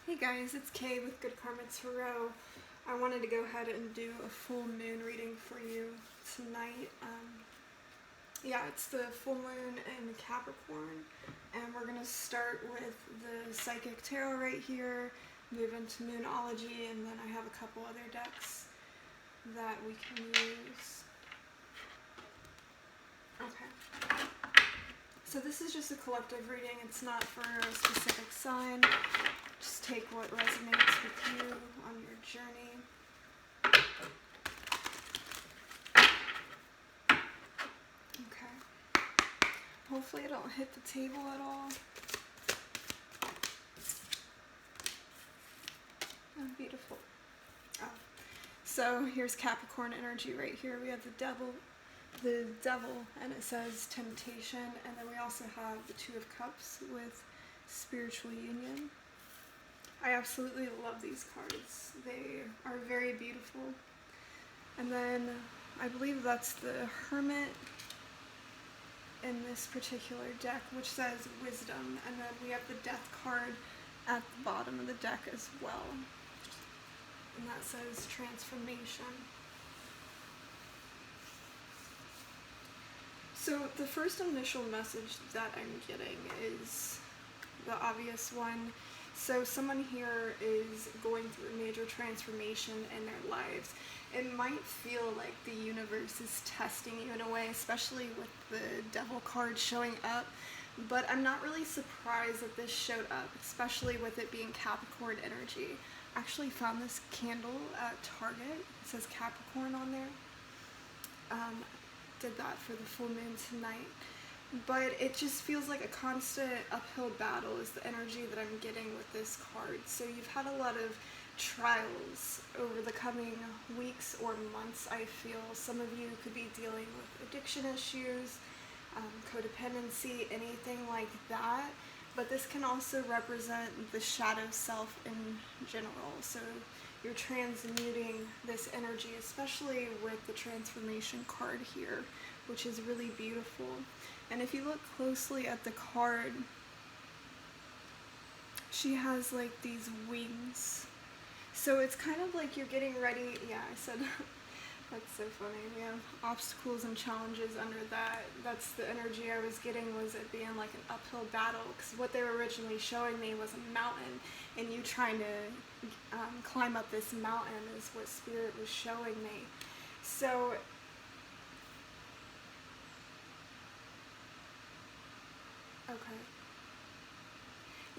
Hey guys, it's Kay with GoodKarmaTarot. I wanted to go ahead and do a full moon reading for you tonight. It's the full moon in Capricorn, and we're going to start with the Psychic Tarot right here, move into Moonology, and then I have a couple other decks that we can use. Okay. So this is just a collective reading. It's not for a specific sign. Just take what resonates with you on your journey. Okay. Hopefully I don't hit the table at all. Oh, beautiful. Oh. So here's Capricorn energy right here. We have the devil, and it says temptation, and then we also have the Two of Cups with spiritual union. I absolutely love these cards. They are very beautiful. And then I believe that's the Hermit in this particular deck, which says wisdom, and then we have the Death card at the bottom of the deck as well, and that says transformation. So the first initial message that I'm getting is the obvious one. So someone here is going through a major transformation in their lives. It might feel like the universe is testing you in a way, especially with the Devil card showing up. But I'm not really surprised that this showed up, especially with it being Capricorn energy. I actually found this candle at Target. It says Capricorn on there. Did that for the full moon tonight. But it just feels like a constant uphill battle is the energy that I'm getting with this card. So you've had a lot of trials over the coming weeks or months, I feel. Some of you could be dealing with addiction issues, codependency, anything like that. But this can also represent the shadow self in general. So you're transmuting this energy, especially with the transformation card here, which is really beautiful. And if you look closely at the card, she has like these wings. So it's kind of like you're getting ready. Yeah, I said, that's so funny. We have obstacles and challenges under that. That's the energy I was getting, was it being like an uphill battle. Because what they were originally showing me was a mountain, and you trying to climb up this mountain is what Spirit was showing me. So okay.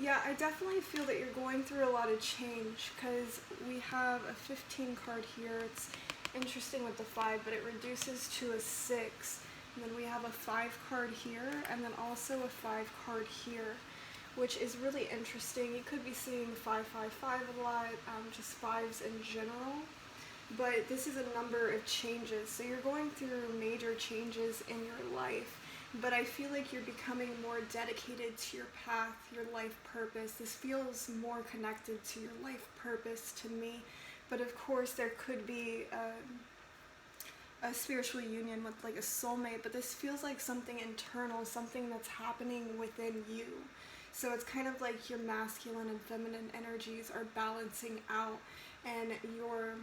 Yeah, I definitely feel that you're going through a lot of change, because we have a 15 card here. It's interesting with the 5, but it reduces to a 6. And then we have a 5 card here, and then also a 5 card here, which is really interesting. You could be seeing 555 a lot, just 5s in general. But this is a number of changes. So you're going through major changes in your life. But I feel like you're becoming more dedicated to your path, your life purpose. This feels more connected to your life purpose to me. But of course, there could be a spiritual union with like a soulmate, but this feels like something internal, something that's happening within you. So it's kind of like your masculine and feminine energies are balancing out, and you're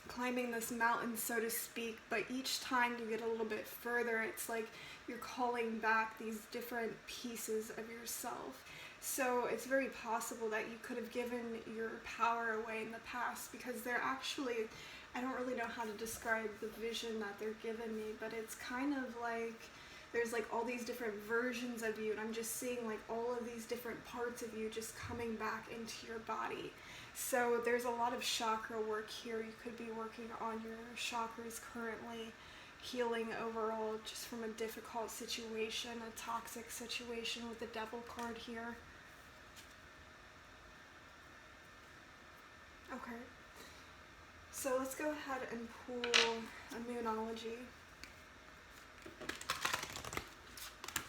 climbing this mountain, so to speak, but each time you get a little bit further, it's like you're calling back these different pieces of yourself. So it's very possible that you could have given your power away in the past, because they're actually, I don't really know how to describe the vision that they're giving me, but it's kind of like there's like all these different versions of you, and I'm just seeing like all of these different parts of you just coming back into your body. So there's a lot of chakra work here. You could be working on your chakras currently, healing overall just from a difficult situation, a toxic situation with the Devil card here. Okay, so let's go ahead and pull a Moonology.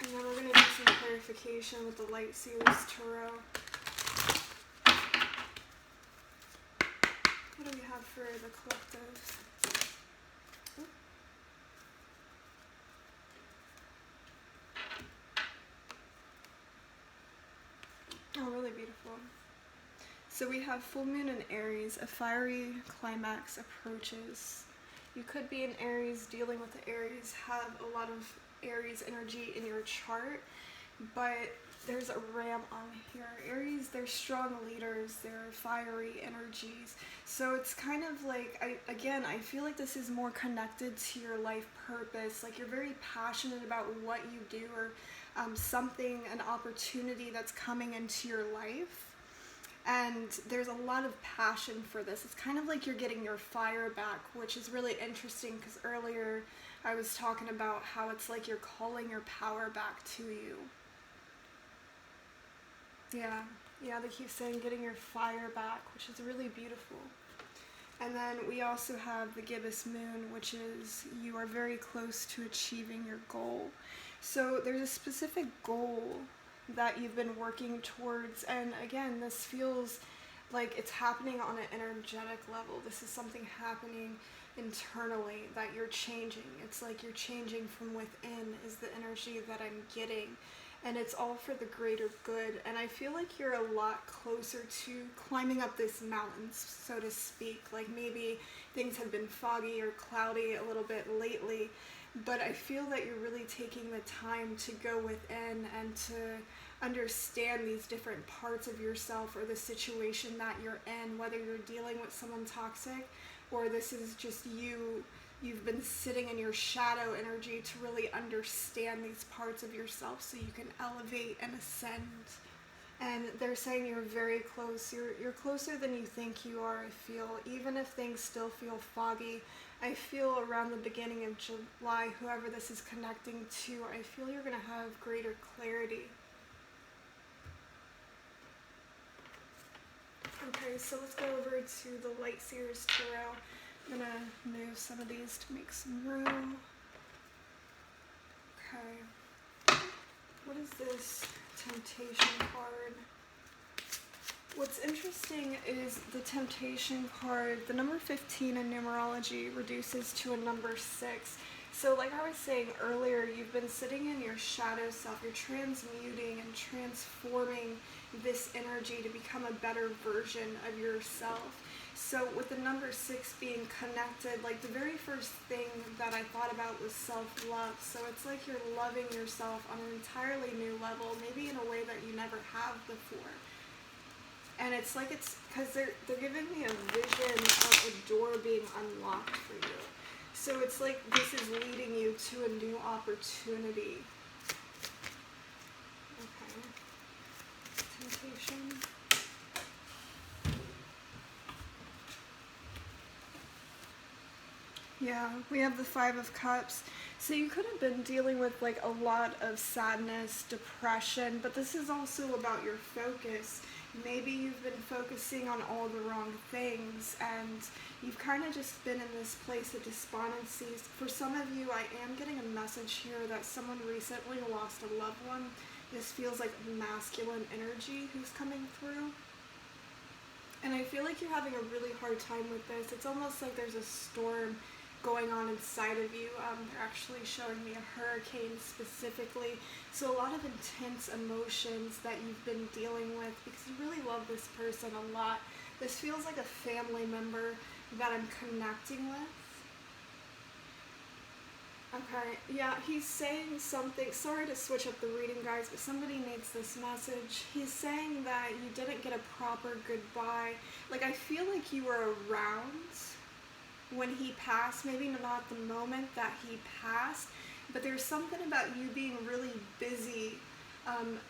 And then we're going to do some clarification with the Light Seers Tarot. What do we have for the collective? Oh, really beautiful. So we have full moon in Aries, a fiery climax approaches. You could be in Aries, dealing with the Aries, have a lot of Aries energy in your chart, but there's a ram on here. Aries, they're strong leaders, they're fiery energies. So it's kind of like, I feel like this is more connected to your life purpose. Like you're very passionate about what you do, or something, an opportunity that's coming into your life. And there's a lot of passion for this. It's kind of like you're getting your fire back, which is really interesting because earlier I was talking about how it's like you're calling your power back to you. Yeah, they keep saying getting your fire back, which is really beautiful. And then we also have the gibbous moon, which is you are very close to achieving your goal. So there's a specific goal that you've been working towards, and again, this feels like it's happening on an energetic level. This is something happening internally that you're changing. It's like you're changing from within is the energy that I'm getting, and it's all for the greater good. And I feel like you're a lot closer to climbing up this mountain, so to speak. Like maybe things have been foggy or cloudy a little bit lately, but I feel that you're really taking the time to go within and to understand these different parts of yourself or the situation that you're in, whether you're dealing with someone toxic or this is just you've been sitting in your shadow energy to really understand these parts of yourself so you can elevate and ascend. And they're saying you're very close. You're closer than you think you are, I feel. Even if things still feel foggy, I feel around the beginning of July, whoever this is connecting to, I feel you're going to have greater clarity. Okay, so let's go over to the Light Seers Tarot. I'm going to move some of these to make some room. Okay. What is this Temptation card? What's interesting is the Temptation card, the number 15 in numerology reduces to a number 6. So like I was saying earlier, you've been sitting in your shadow self, you're transmuting and transforming this energy to become a better version of yourself. So with the number 6 being connected, like the very first thing that I thought about was self-love. So it's like you're loving yourself on an entirely new level, maybe in a way that you never have before. And it's like it's because they're giving me a vision of a door being unlocked for you. So it's like this is leading you to a new opportunity. Okay. Temptation. Yeah, we have the 5 of Cups. So you could have been dealing with like a lot of sadness, depression, but this is also about your focus. Maybe you've been focusing on all the wrong things and you've kind of just been in this place of despondency. For some of you, I am getting a message here that someone recently lost a loved one. This feels like masculine energy who's coming through. And I feel like you're having a really hard time with this. It's almost like there's a storm going on inside of you. They're actually showing me a hurricane specifically. So a lot of intense emotions that you've been dealing with because you really love this person a lot. This feels like a family member that I'm connecting with. Okay, yeah, he's saying something. Sorry to switch up the reading, guys, but somebody needs this message. He's saying that you didn't get a proper goodbye. Like, I feel like you were around when he passed, maybe not at the moment that he passed, but there's something about you being really busy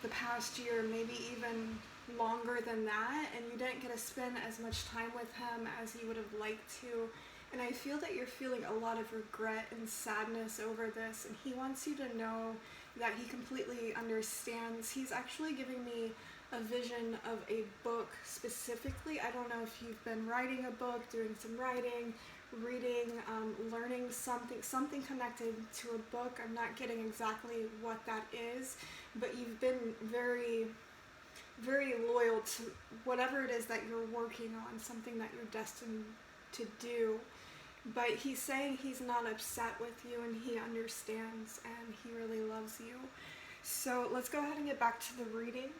the past year, maybe even longer than that, and you didn't get to spend as much time with him as you would have liked to. And I feel that you're feeling a lot of regret and sadness over this, and he wants you to know that he completely understands. He's actually giving me a vision of a book specifically. I don't know if you've been writing a book, doing some writing, reading, learning something connected to a book. I'm not getting exactly what that is, but you've been very, very loyal to whatever it is that you're working on, something that you're destined to do. But he's saying he's not upset with you and he understands and he really loves you. So let's go ahead and get back to the reading.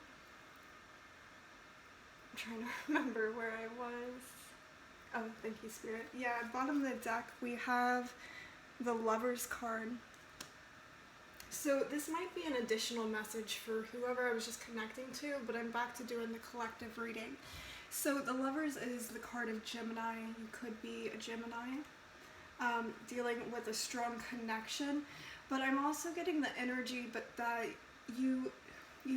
I'm trying to remember where I was. Oh, thank you, Spirit. Yeah, at bottom of the deck, we have the Lover's card. So this might be an additional message for whoever I was just connecting to, but I'm back to doing the collective reading. So the Lovers is the card of Gemini. You could be a Gemini, dealing with a strong connection. But I'm also getting the energy, but that you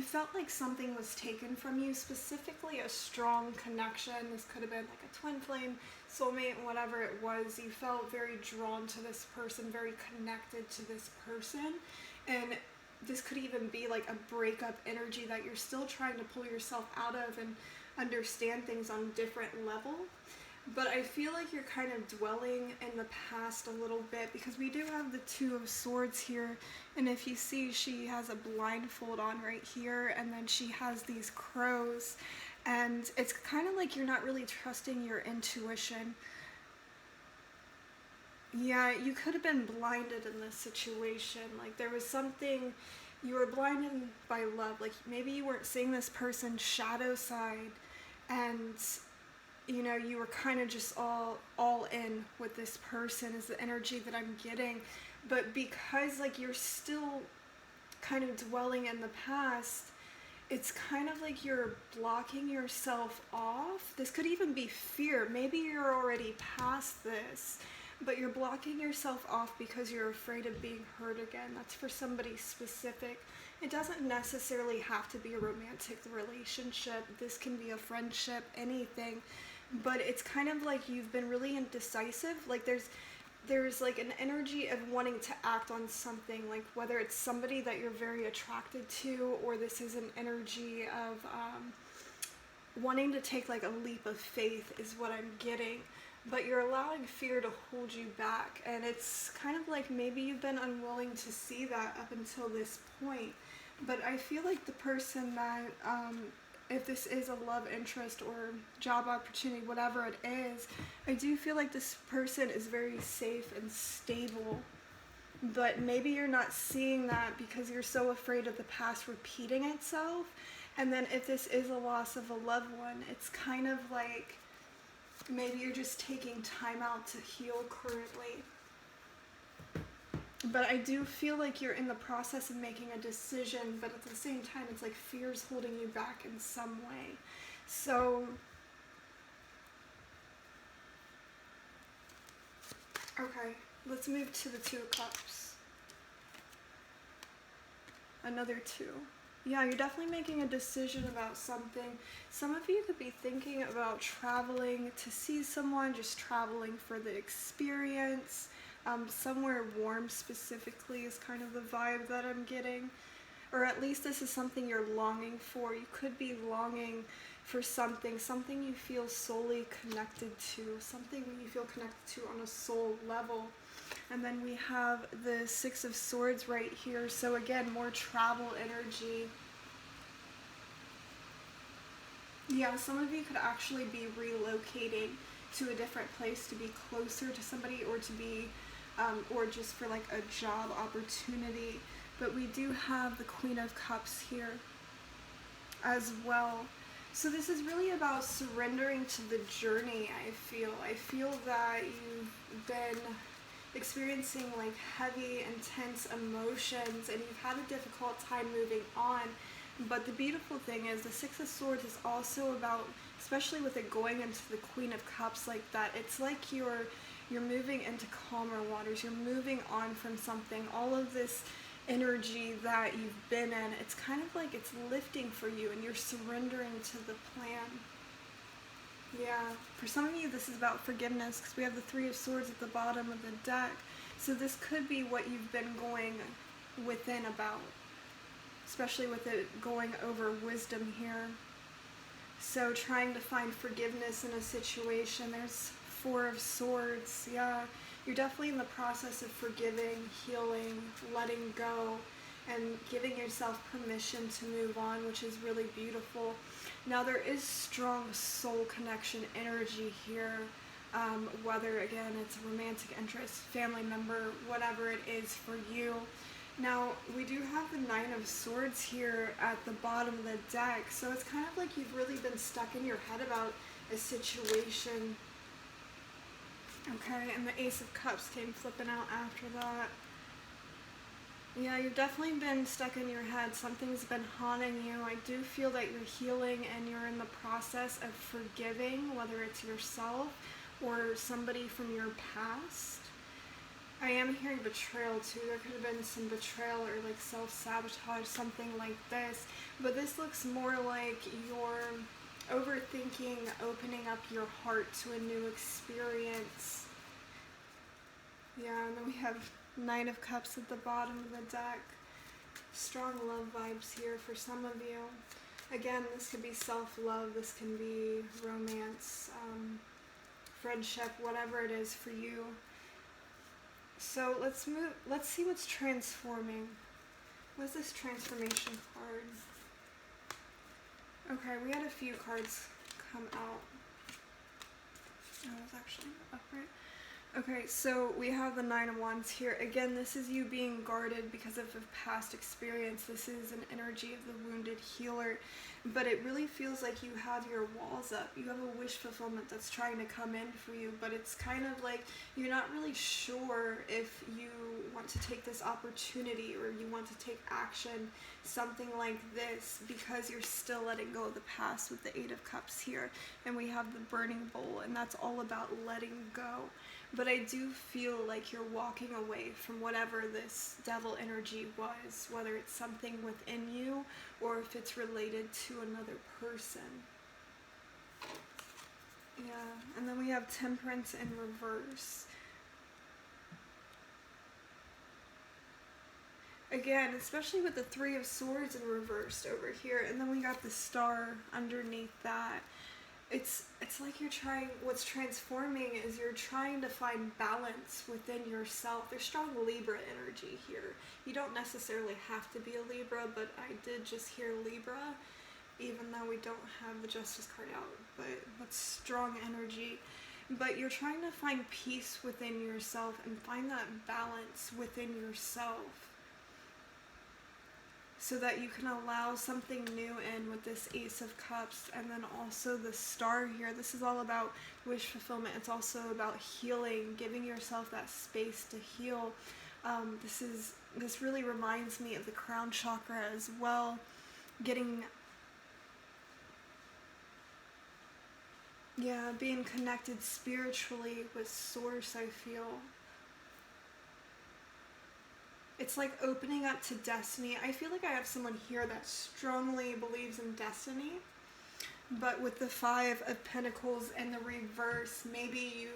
felt like something was taken from you, specifically a strong connection. This could have been like a twin flame, soulmate, whatever it was. You felt very drawn to this person, very connected to this person. And this could even be like a breakup energy that you're still trying to pull yourself out of and understand things on a different level. But I feel like you're kind of dwelling in the past a little bit, because we do have the Two of Swords here, and if you see, she has a blindfold on right here, and then she has these crows, and it's kind of like you're not really trusting your intuition. Yeah, you could have been blinded in this situation. Like there was something, you were blinded by love. Like maybe you weren't seeing this person's shadow side, and you know, you were kind of just all in with this person is the energy that I'm getting. But because like you're still kind of dwelling in the past, it's kind of like you're blocking yourself off. This could even be fear. Maybe you're already past this, but you're blocking yourself off because you're afraid of being hurt again. That's for somebody specific. It doesn't necessarily have to be a romantic relationship. This can be a friendship, anything. But it's kind of like you've been really indecisive. Like there's like an energy of wanting to act on something, like whether it's somebody that you're very attracted to, or this is an energy of wanting to take like a leap of faith is what I'm getting. But you're allowing fear to hold you back, and it's kind of like maybe you've been unwilling to see that up until this point. But I feel like the person that if this is a love interest or job opportunity, whatever it is, I do feel like this person is very safe and stable. But maybe you're not seeing that because you're so afraid of the past repeating itself. And then if this is a loss of a loved one, it's kind of like maybe you're just taking time out to heal currently. But I do feel like you're in the process of making a decision, but at the same time, it's like fear's holding you back in some way. So, okay, let's move to the Two of Cups. Another two. Yeah, you're definitely making a decision about something. Some of you could be thinking about traveling to see someone, just traveling for the experience. Somewhere warm specifically is kind of the vibe that I'm getting. Or at least this is something you're longing for. You could be longing for something you feel soully connected to, something you feel connected to on a soul level. And then we have the Six of Swords right here. So again, more travel energy. Yeah, some of you could actually be relocating to a different place to be closer to somebody, or to be or just for like a job opportunity. But we do have the Queen of Cups here as well. So this is really about surrendering to the journey, I feel that you've been experiencing like heavy, intense emotions, and you've had a difficult time moving on. But the beautiful thing is the Six of Swords is also about, especially with it going into the Queen of Cups like that, it's like you're moving into calmer waters. You're moving on from something. All of this energy that you've been in, it's kind of like it's lifting for you, and you're surrendering to the plan. Yeah, for some of you this is about forgiveness, because we have the Three of Swords at the bottom of the deck. So this could be what you've been going within about, especially with it going over wisdom here. So trying to find forgiveness in a situation. There's Four of Swords. Yeah, you're definitely in the process of forgiving, healing, letting go, and giving yourself permission to move on, which is really beautiful. Now there is strong soul connection energy here, whether again it's a romantic interest, family member, whatever it is for you. Now, we do have the Nine of Swords here at the bottom of the deck, so it's kind of like you've really been stuck in your head about a situation. Okay, and the Ace of Cups came flipping out after that. Yeah, you've definitely been stuck in your head. Something's been haunting you. I do feel that you're healing and you're in the process of forgiving, whether it's yourself or somebody from your past. I am hearing betrayal too. There could have been some betrayal or like self-sabotage, something like this. But this looks more like you're overthinking, opening up your heart to a new experience. Yeah, and then we have Nine of Cups at the bottom of the deck. Strong love vibes here for some of you. Again, this could be self-love, this can be romance, friendship, whatever it is for you. So let's see what's transforming. What's this transformation card? Okay, we had a few cards come out. Oh, it was actually upright. Okay, so we have the Nine of Wands here. Again, this is you being guarded because of a past experience. This is an energy of the wounded healer. But it really feels like you have your walls up. You have a wish fulfillment that's trying to come in for you. But it's kind of like you're not really sure if you want to take this opportunity or you want to take action, something like this, because you're still letting go of the past with the Eight of Cups here. And we have the Burning Bowl, and that's all about letting go. But I do feel like you're walking away from whatever this devil energy was, whether it's something within you or if it's related to another person. Yeah, and then we have Temperance in reverse. Again, especially with the Three of Swords in reversed over here, and then we got the Star underneath that. It's like you're trying, what's transforming is you're trying to find balance within yourself. There's strong Libra energy here. You don't necessarily have to be a Libra, but I did just hear Libra, even though we don't have the Justice card out, but that's strong energy. But you're trying to find peace within yourself and find that balance within yourself, so that you can allow something new in with this Ace of Cups, and then also the Star here. This is all about wish fulfillment. It's also about healing, giving yourself that space to heal. This really reminds me of the crown chakra as well. Being connected spiritually with Source, I feel. It's like opening up to destiny. I feel like I have someone here that strongly believes in destiny, but with the Five of Pentacles and the reverse, maybe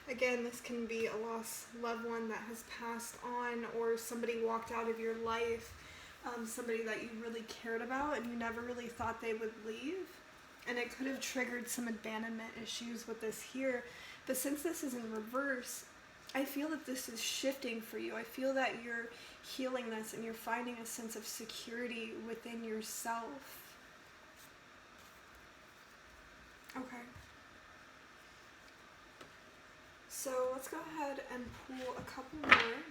again, this can be a lost loved one that has passed on, or somebody walked out of your life, somebody that you really cared about and you never really thought they would leave. And it could have triggered some abandonment issues with this here. But since this is in reverse, I feel that this is shifting for you. I feel that you're healing this and you're finding a sense of security within yourself. Okay. So let's go ahead and pull a couple more.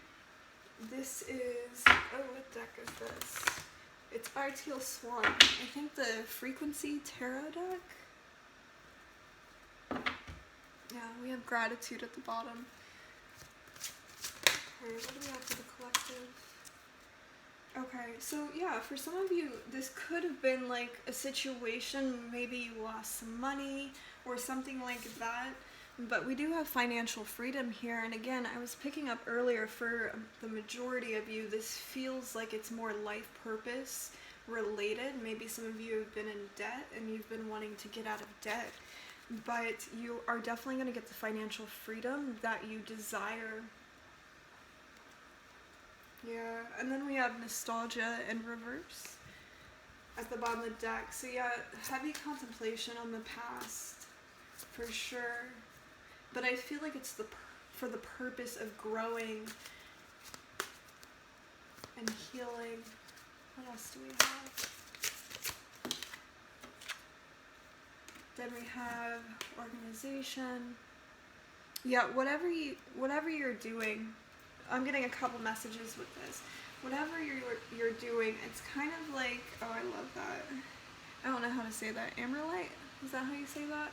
This is, what deck is this? It's by Teal Swan. I think the Frequency Tarot deck. Yeah, we have Gratitude at the bottom. Okay, what do we have for the collective? Okay, so yeah, for some of you, this could have been like a situation, maybe you lost some money or something like that, but we do have financial freedom here. And again, I was picking up earlier, for the majority of you, this feels like it's more life purpose related. Maybe some of you have been in debt and you've been wanting to get out of debt, but you are definitely going to get the financial freedom that you desire. Yeah, and then we have Nostalgia in reverse at the bottom of the deck. So yeah, heavy contemplation on the past, for sure. But I feel like it's for the purpose of growing and healing. What else do we have? Then we have organization. Yeah, whatever you're doing, I'm getting a couple messages with this. whatever you're doing, it's kind of like, oh, I love that. I don't know how to say that. Amarylite? Is that how you say that?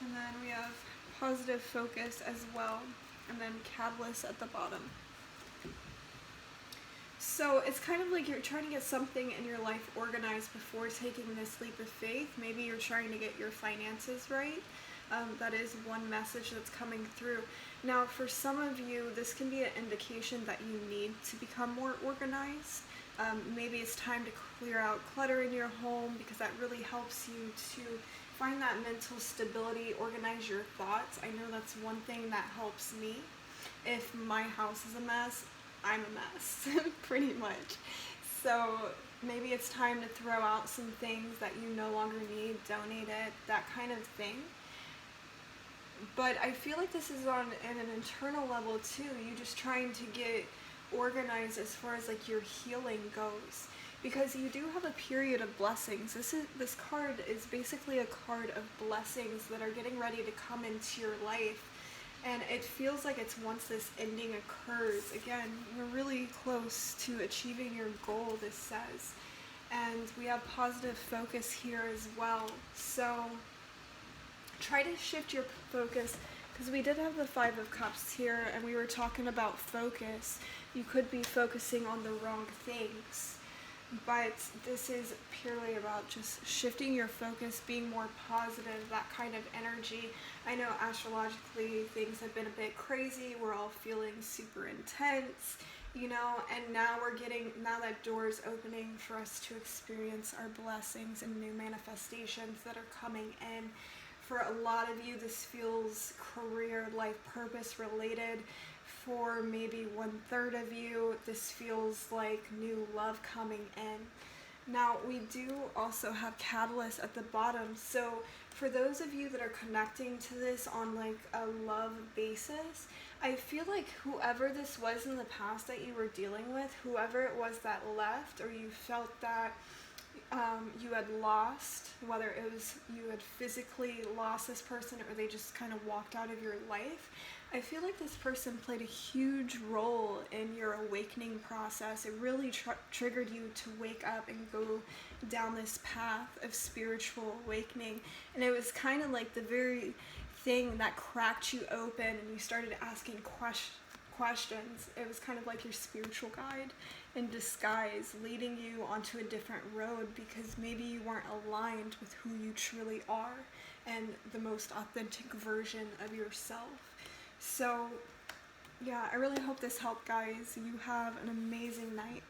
And then we have positive focus as well. And then catalyst at the bottom. So it's kind of like you're trying to get something in your life organized before taking this leap of faith. Maybe you're trying to get your finances right. That is one message that's coming through. Now, for some of you, this can be an indication that you need to become more organized. Maybe it's time to clear out clutter in your home because that really helps you to find that mental stability, organize your thoughts. I know that's one thing that helps me. If my house is a mess, I'm a mess, pretty much. So maybe it's time to throw out some things that you no longer need, donate it, that kind of thing. But I feel like this is on an internal level too. You just trying to get organized as far as like your healing goes, because you do have a period of blessings. This card is basically a card of blessings that are getting ready to come into your life, and it feels like it's once this ending occurs. Again, you're really close to achieving your goal, this says, and we have positive focus here as well. So try to shift your focus, because we did have the Five of Cups here and we were talking about focus. You could be focusing on the wrong things, but this is purely about just shifting your focus, being more positive, that kind of energy. I know astrologically things have been a bit crazy. We're all feeling super intense, you know, and now that door's opening for us to experience our blessings and new manifestations that are coming in. For a lot of you, this feels career, life purpose related. For maybe 1/3 of you, this feels like new love coming in. Now, we do also have catalyst at the bottom. So for those of you that are connecting to this on like a love basis, I feel like whoever this was in the past that you were dealing with, whoever it was that left, or you felt that you had lost, whether it was you had physically lost this person or they just kind of walked out of your life, I feel like this person played a huge role in your awakening process. It really triggered you to wake up and go down this path of spiritual awakening. And it was kind of like the very thing that cracked you open and you started asking questions. It was kind of like your spiritual guide in disguise, leading you onto a different road because maybe you weren't aligned with who you truly are and the most authentic version of yourself. So yeah, I really hope this helped, guys. You have an amazing night.